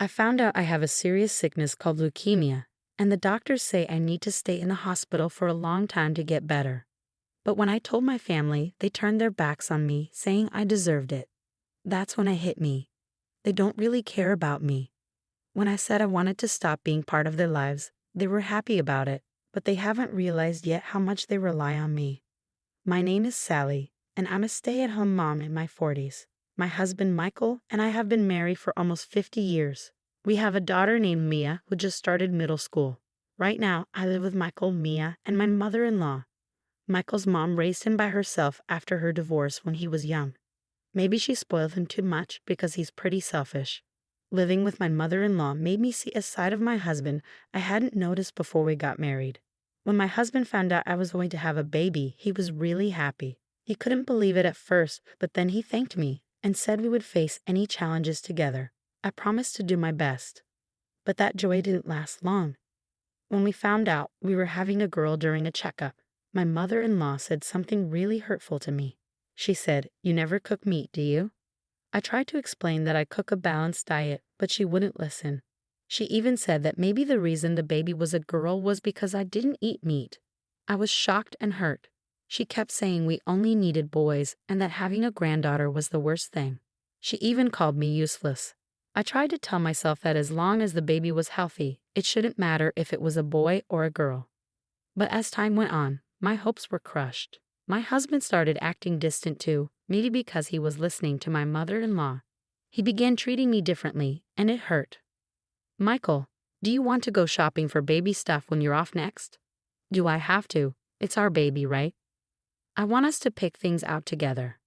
I found out I have a serious sickness called leukemia, and the doctors say I need to stay in the hospital for a long time to get better. But when I told my family, they turned their backs on me, saying I deserved it. That's when it hit me. They don't really care about me. When I said I wanted to stop being part of their lives, they were happy about it, but they haven't realized yet how much they rely on me. My name is Sally, and I'm a stay-at-home mom in my 40s. My husband Michael and I have been married for almost 50 years. We have a daughter named Mia who just started middle school. Right now, I live with Michael, Mia, and my mother-in-law. Michael's mom raised him by herself after her divorce when he was young. Maybe she spoiled him too much because he's pretty selfish. Living with my mother-in-law made me see a side of my husband I hadn't noticed before we got married. When my husband found out I was going to have a baby, he was really happy. He couldn't believe it at first, but then he thanked me and said we would face any challenges together. I promised to do my best. But that joy didn't last long. When we found out we were having a girl during a checkup, my mother-in-law said something really hurtful to me. She said, "You never cook meat, do you?" I tried to explain that I cook a balanced diet, but she wouldn't listen. She even said that maybe the reason the baby was a girl was because I didn't eat meat. I was shocked and hurt. She kept saying we only needed boys and that having a granddaughter was the worst thing. She even called me useless. I tried to tell myself that as long as the baby was healthy, it shouldn't matter if it was a boy or a girl. But as time went on, my hopes were crushed. My husband started acting distant too, maybe because he was listening to my mother-in-law. He began treating me differently, and it hurt. "Michael, do you want to go shopping for baby stuff when you're off next?" "Do I have to? It's our baby, right?" "I want us to pick things out together."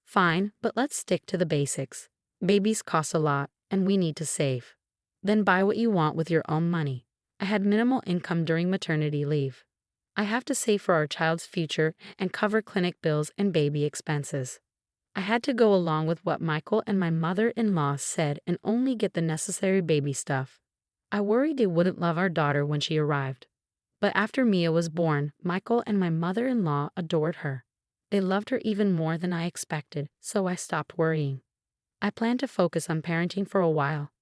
"Fine, but let's stick to the basics. Babies cost a lot, and we need to save." "Then buy what you want with your own money." I had minimal income during maternity leave. I have to save for our child's future and cover clinic bills and baby expenses. I had to go along with what Michael and my mother-in-law said and only get the necessary baby stuff. I worried they wouldn't love our daughter when she arrived. But after Mia was born, Michael and my mother-in-law adored her. They loved her even more than I expected, so I stopped worrying. I planned to focus on parenting for a while.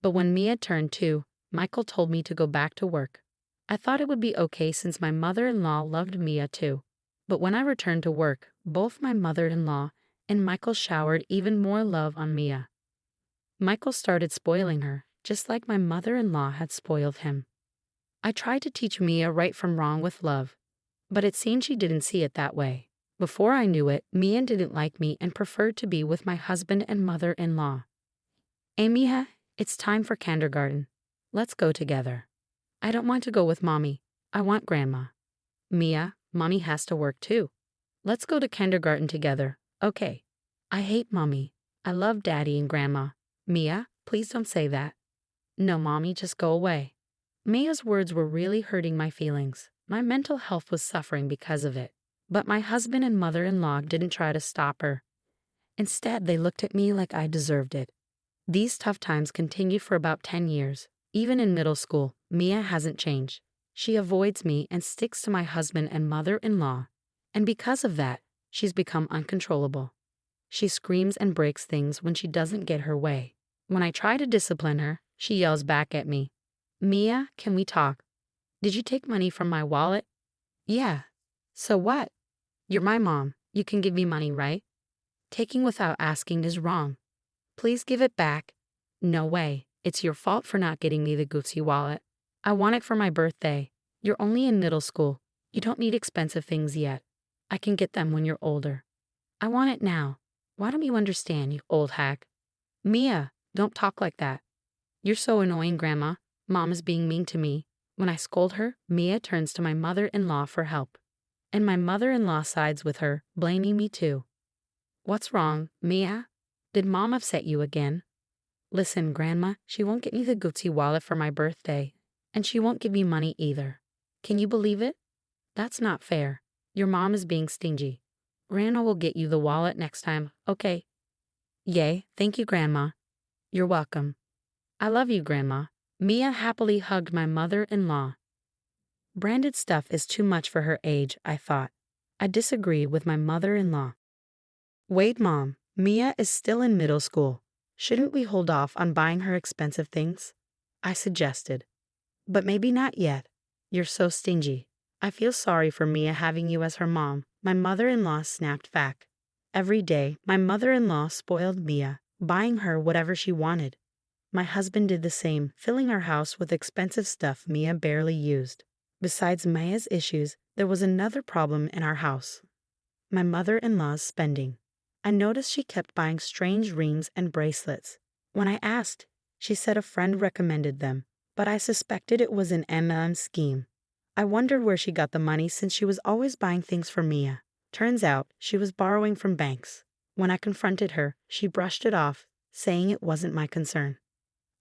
But when Mia turned 2, Michael told me to go back to work. I thought it would be okay since my mother-in-law loved Mia too. But when I returned to work, both my mother-in-law and Michael showered even more love on Mia. Michael started spoiling her, just like my mother-in-law had spoiled him. I tried to teach Mia right from wrong with love, but it seemed she didn't see it that way. Before I knew it, Mia didn't like me and preferred to be with my husband and mother-in-law. "Hey Mia, it's time for kindergarten. Let's go together." "I don't want to go with Mommy. I want Grandma." "Mia, Mommy has to work too. Let's go to kindergarten together, okay?" "I hate Mommy. I love Daddy and Grandma." "Mia, please don't say that." "No, Mommy, just go away." Mia's words were really hurting my feelings. My mental health was suffering because of it. But my husband and mother-in-law didn't try to stop her. Instead, they looked at me like I deserved it. These tough times continued for about 10 years. Even in middle school, Mia hasn't changed. She avoids me and sticks to my husband and mother-in-law. And because of that, she's become uncontrollable. She screams and breaks things when she doesn't get her way. When I try to discipline her, she yells back at me. "Mia, can we talk? Did you take money from my wallet?" "Yeah." "So what? You're my mom. You can give me money, right?" "Taking without asking is wrong." "Please give it back." "No way. It's your fault for not getting me the Gucci wallet. I want it for my birthday. You're only in middle school. You don't need expensive things yet. I can get them when you're older." "I want it now. Why don't you understand, you old hack?" "Mia, don't talk like that." "You're so annoying, Grandma. Mom is being mean to me." When I scold her, Mia turns to my mother-in-law for help. And my mother-in-law sides with her, blaming me too. "What's wrong, Mia? Did Mom upset you again?" "Listen, Grandma, she won't get me the Gucci wallet for my birthday, and she won't give me money either. Can you believe it? That's not fair. Your mom is being stingy. Grandma will get you the wallet next time, okay?" "Yay, thank you, Grandma." "You're welcome." "I love you, Grandma." Mia happily hugged my mother-in-law. Branded stuff is too much for her age, I thought. I disagree with my mother-in-law. "Wait, Mom, Mia is still in middle school. Shouldn't we hold off on buying her expensive things? I suggested. But maybe not yet. You're so stingy. I feel sorry for Mia having you as her mom, my mother-in-law snapped back. Every day, my mother-in-law spoiled Mia, buying her whatever she wanted. My husband did the same, filling our house with expensive stuff Mia barely used. Besides Mia's issues, there was another problem in our house. My mother-in-law's spending. I noticed she kept buying strange rings and bracelets. When I asked, she said a friend recommended them, but I suspected it was an MLM scheme. I wondered where she got the money since she was always buying things for Mia. Turns out, she was borrowing from banks. When I confronted her, she brushed it off, saying it wasn't my concern.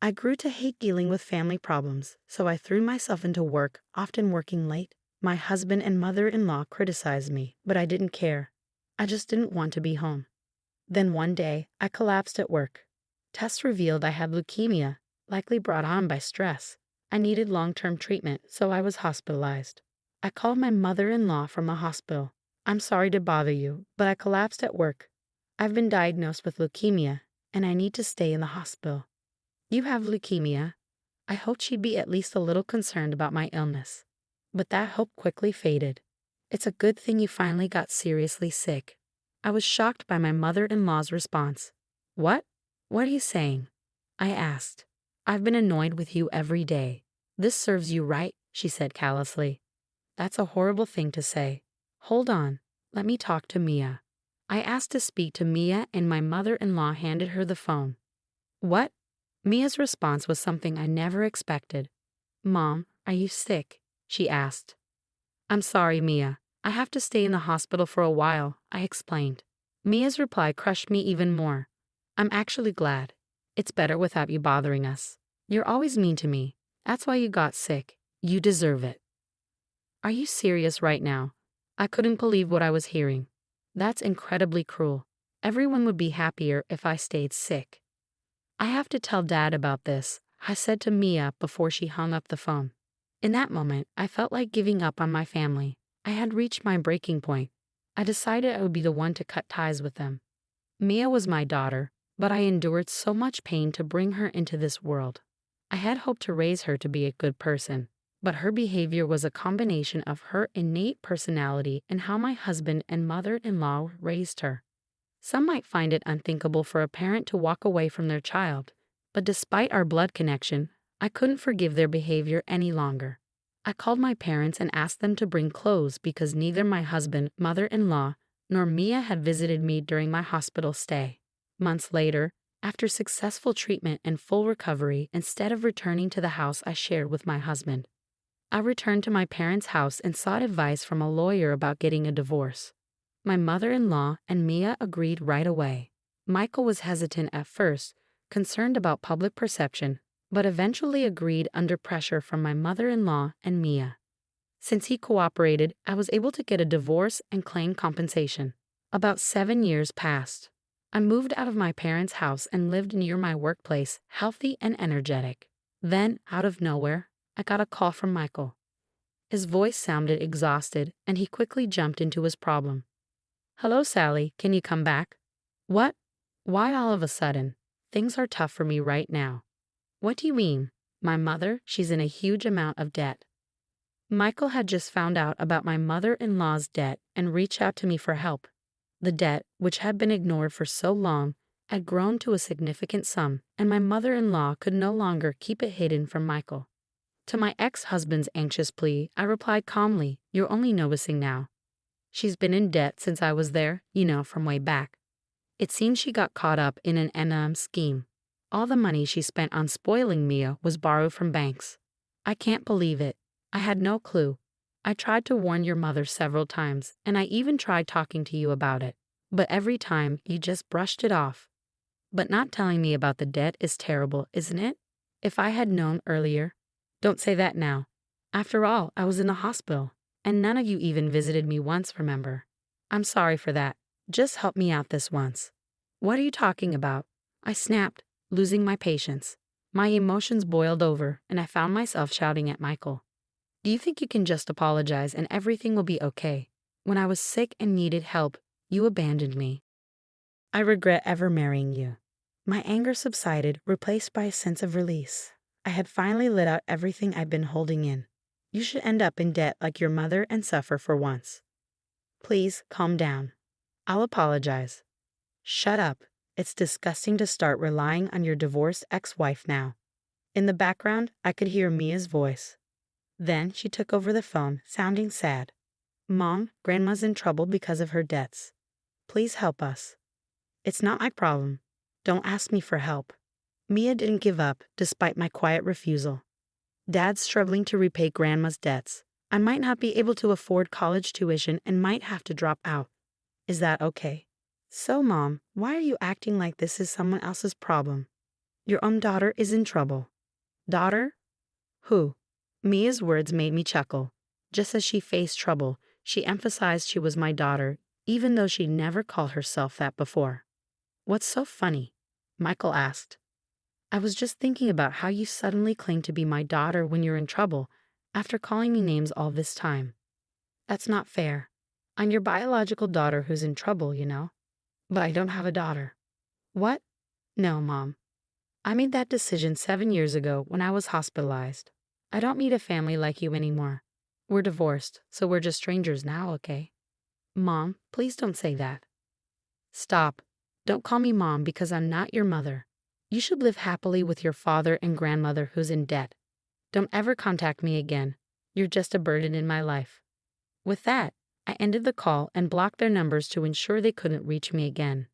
I grew to hate dealing with family problems, so I threw myself into work, often working late. My husband and mother-in-law criticized me, but I didn't care. I just didn't want to be home. Then one day, I collapsed at work. Tests revealed I had leukemia, likely brought on by stress. I needed long-term treatment, so I was hospitalized. I called my mother-in-law from the hospital. I'm sorry to bother you, but I collapsed at work. I've been diagnosed with leukemia, and I need to stay in the hospital. You have leukemia? I hoped she'd be at least a little concerned about my illness. But that hope quickly faded. It's a good thing you finally got seriously sick. I was shocked by my mother-in-law's response. What? What are you saying? I asked. I've been annoyed with you every day. This serves you right, she said callously. That's a horrible thing to say. Hold on, let me talk to Mia. I asked to speak to Mia and my mother-in-law handed her the phone. What? Mia's response was something I never expected. Mom, are you sick? She asked. I'm sorry, Mia. I have to stay in the hospital for a while, I explained. Mia's reply crushed me even more. I'm actually glad. It's better without you bothering us. You're always mean to me. That's why you got sick. You deserve it. Are you serious right now? I couldn't believe what I was hearing. That's incredibly cruel. Everyone would be happier if I stayed sick. I have to tell Dad about this, I said to Mia before she hung up the phone. In that moment, I felt like giving up on my family. I had reached my breaking point. I decided I would be the one to cut ties with them. Mia was my daughter, but I endured so much pain to bring her into this world. I had hoped to raise her to be a good person, but her behavior was a combination of her innate personality and how my husband and mother-in-law raised her. Some might find it unthinkable for a parent to walk away from their child, but despite our blood connection, I couldn't forgive their behavior any longer. I called my parents and asked them to bring clothes because neither my husband, mother-in-law, nor Mia had visited me during my hospital stay. Months later, after successful treatment and full recovery, instead of returning to the house I shared with my husband, I returned to my parents' house and sought advice from a lawyer about getting a divorce. My mother-in-law and Mia agreed right away. Michael was hesitant at first, concerned about public perception, but eventually agreed under pressure from my mother-in-law and Mia. Since he cooperated, I was able to get a divorce and claim compensation. About 7 years passed. I moved out of my parents' house and lived near my workplace, healthy and energetic. Then, out of nowhere, I got a call from Michael. His voice sounded exhausted, and he quickly jumped into his problem. Hello, Sally, can you come back? What? Why all of a sudden? Things are tough for me right now. What do you mean? My mother, she's in a huge amount of debt. Michael had just found out about my mother-in-law's debt and reached out to me for help. The debt, which had been ignored for so long, had grown to a significant sum, and my mother-in-law could no longer keep it hidden from Michael. To my ex-husband's anxious plea, I replied calmly, You're only noticing now. She's been in debt since I was there, from way back. It seems she got caught up in an MLM scheme. All the money she spent on spoiling Mia was borrowed from banks. I can't believe it. I had no clue. I tried to warn your mother several times, and I even tried talking to you about it. But every time, you just brushed it off. But not telling me about the debt is terrible, isn't it? If I had known earlier. Don't say that now. After all, I was in the hospital, and none of you even visited me once, remember? I'm sorry for that. Just help me out this once. What are you talking about? I snapped, losing my patience. My emotions boiled over, and I found myself shouting at Michael. Do you think you can just apologize and everything will be okay? When I was sick and needed help, you abandoned me. I regret ever marrying you. My anger subsided, replaced by a sense of release. I had finally let out everything I'd been holding in. You should end up in debt like your mother and suffer for once. Please, calm down. I'll apologize. Shut up. It's disgusting to start relying on your divorced ex-wife now. In the background, I could hear Mia's voice. Then she took over the phone, sounding sad. Mom, Grandma's in trouble because of her debts. Please help us. It's not my problem. Don't ask me for help. Mia didn't give up, despite my quiet refusal. Dad's struggling to repay Grandma's debts. I might not be able to afford college tuition and might have to drop out. Is that okay? So, Mom, why are you acting like this is someone else's problem? Your own daughter is in trouble. Daughter? Who? Mia's words made me chuckle. Just as she faced trouble, she emphasized she was my daughter, even though she never called herself that before. What's so funny? Michael asked. I was just thinking about how you suddenly claim to be my daughter when you're in trouble, after calling me names all this time. That's not fair. I'm your biological daughter who's in trouble, you know. But I don't have a daughter. What? No, Mom. I made that decision 7 years ago when I was hospitalized. I don't need a family like you anymore. We're divorced, so we're just strangers now, okay? Mom, please don't say that. Stop. Don't call me Mom because I'm not your mother. You should live happily with your father and grandmother who's in debt. Don't ever contact me again. You're just a burden in my life. With that, I ended the call and blocked their numbers to ensure they couldn't reach me again.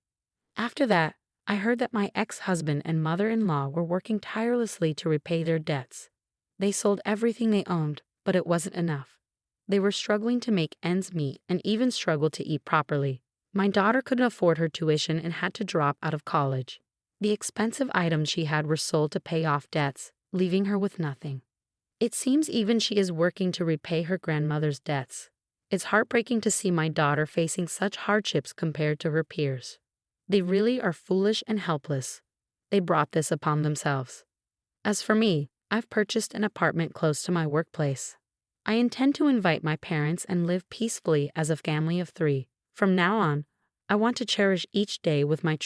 After that, I heard that my ex-husband and mother-in-law were working tirelessly to repay their debts. They sold everything they owned, but it wasn't enough. They were struggling to make ends meet and even struggled to eat properly. My daughter couldn't afford her tuition and had to drop out of college. The expensive items she had were sold to pay off debts, leaving her with nothing. It seems even she is working to repay her grandmother's debts. It's heartbreaking to see my daughter facing such hardships compared to her peers. They really are foolish and helpless. They brought this upon themselves. As for me, I've purchased an apartment close to my workplace. I intend to invite my parents and live peacefully as a family of 3. From now on, I want to cherish each day with my true